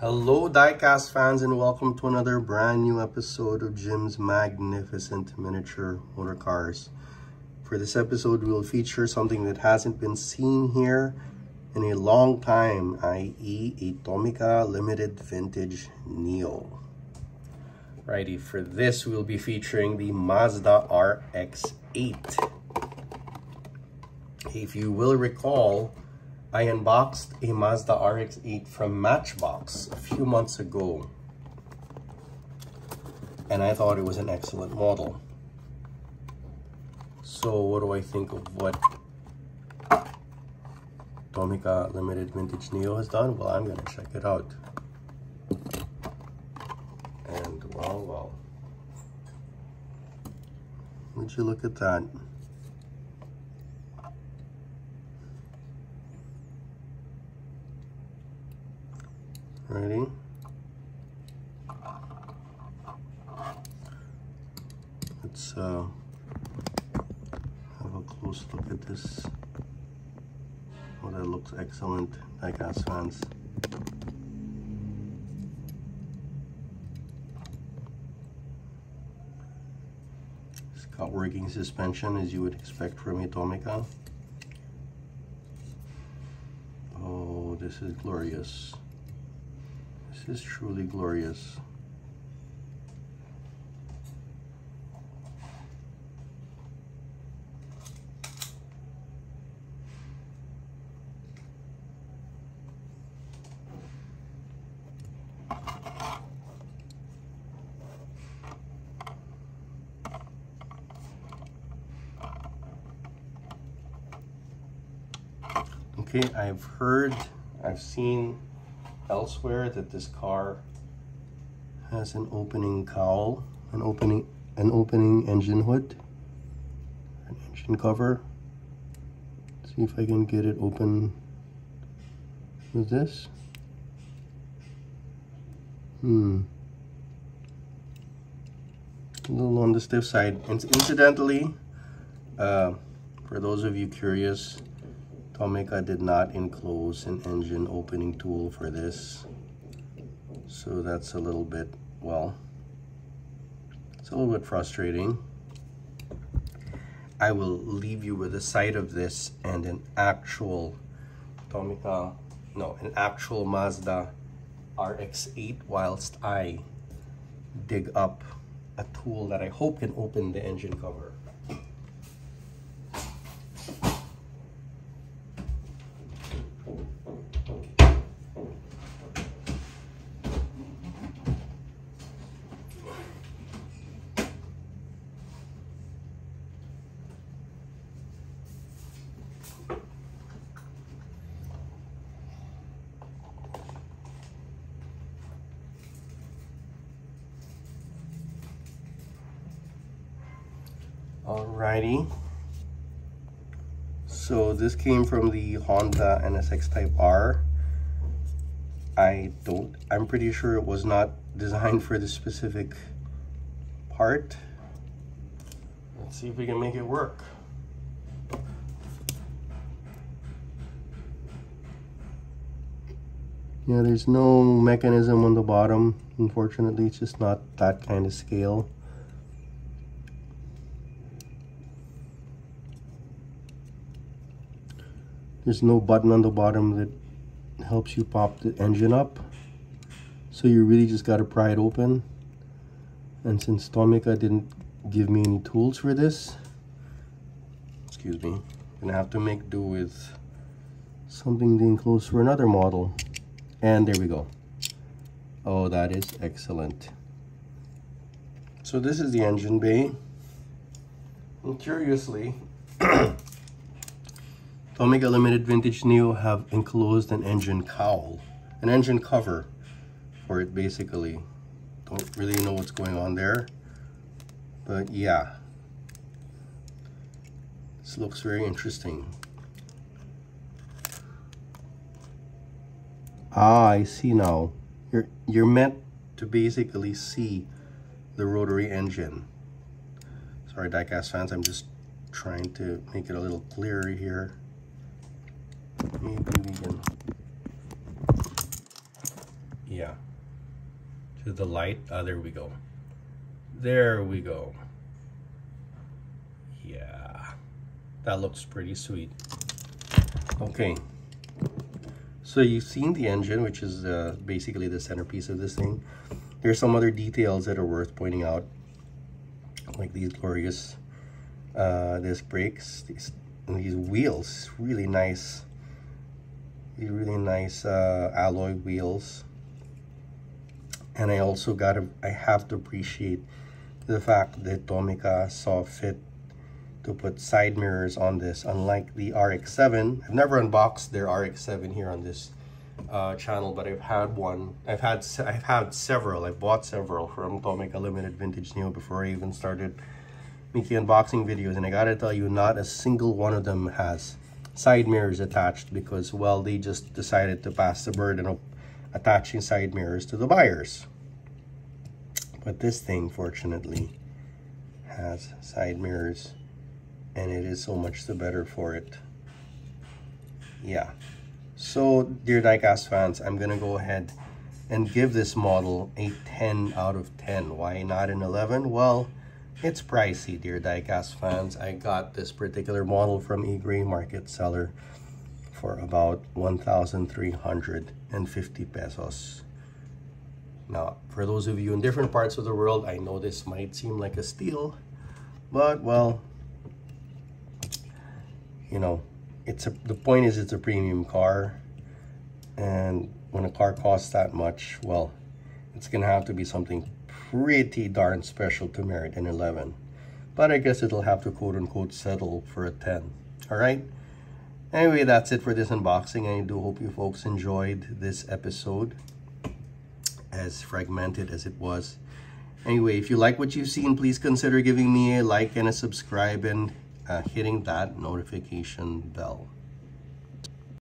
Hello diecast fans, and welcome to another brand new episode of Jim's Magnificent Miniature Motor Cars. For this episode, we'll feature something that hasn't been seen here in a long time, i.e. a Tomica Limited Vintage Neo. Righty, for this we'll be featuring the Mazda RX-8. If you will recall, I unboxed a Mazda RX-8 from Matchbox a few months ago, and I thought it was an excellent model. So what do I think of what Tomica Limited Vintage Neo has done? Well, I'm gonna check it out. And well, would you look at that? Ready? Let's have a close look at this. Oh, that looks excellent, diecast fans. It's got working suspension, as you would expect from a Tomica. Oh, this is glorious. This is truly glorious. Okay, I've seen elsewhere that this car has an opening cowl, an opening engine hood, an engine cover. Let's see if I can get it open with this. A little on the stiff side. And incidentally, for those of you curious, Tomica did not enclose an engine opening tool for this, so that's a little bit, well, it's a little bit frustrating. I will leave you with a sight of this and an actual an actual Mazda RX-8 whilst I dig up a tool that I hope can open the engine cover. Alrighty, so this came from the Honda NSX Type R. I'm pretty sure it was not designed for this specific part. Let's see if we can make it work. Yeah, there's no mechanism on the bottom. Unfortunately, it's just not that kind of scale. There's no button on the bottom that helps you pop the engine up. So you really just got to pry it open. And since Tomica didn't give me any tools for this, excuse me, I'm gonna have to make do with something to enclose for another model. And there we go. Oh, that is excellent. So this is the engine bay. And curiously, Tomica Limited Vintage Neo have enclosed an engine cowl, an engine cover for it basically. Don't really know what's going on there, but yeah, this looks very interesting. Ah, I see now. You're meant to basically see the rotary engine. Sorry, diecast fans, I'm just trying to make it a little clearer here. Maybe we can Yeah, to the light. There we go. There we go. Yeah, that looks pretty sweet. Okay, so you've seen the engine, which is basically the centerpiece of this thing. There's some other details that are worth pointing out, like these glorious disc brakes, these wheels, really nice. These really nice alloy wheels. And I also I have to appreciate the fact that Tomica saw fit to put side mirrors on this, unlike the RX-7. I've never unboxed their RX-7 here on this channel, but I've had one. I've had several. I've bought several from Tomica Limited Vintage Neo before I even started making unboxing videos, and I gotta tell you, not a single one of them has side mirrors attached, because, well, they just decided to pass the burden of attaching side mirrors to the buyers. But this thing, fortunately, has side mirrors, and it is so much the better for it. Yeah. So, dear diecast fans, I'm gonna go ahead and give this model a 10 out of 10. Why not an 11? Well, it's pricey, dear diecast fans. I got this particular model from a gray market seller for about 1,350 pesos. Now, for those of you in different parts of the world, I know this might seem like a steal, but, well, you know, the point is, it's a premium car, and when a car costs that much, well, it's gonna have to be something pretty darn special to merit an 11. But I guess it'll have to quote-unquote settle for a 10. All right? Anyway, that's it for this unboxing. I do hope you folks enjoyed this episode, as fragmented as it was. Anyway, if you like what you've seen, please consider giving me a like and a subscribe, and hitting that notification bell.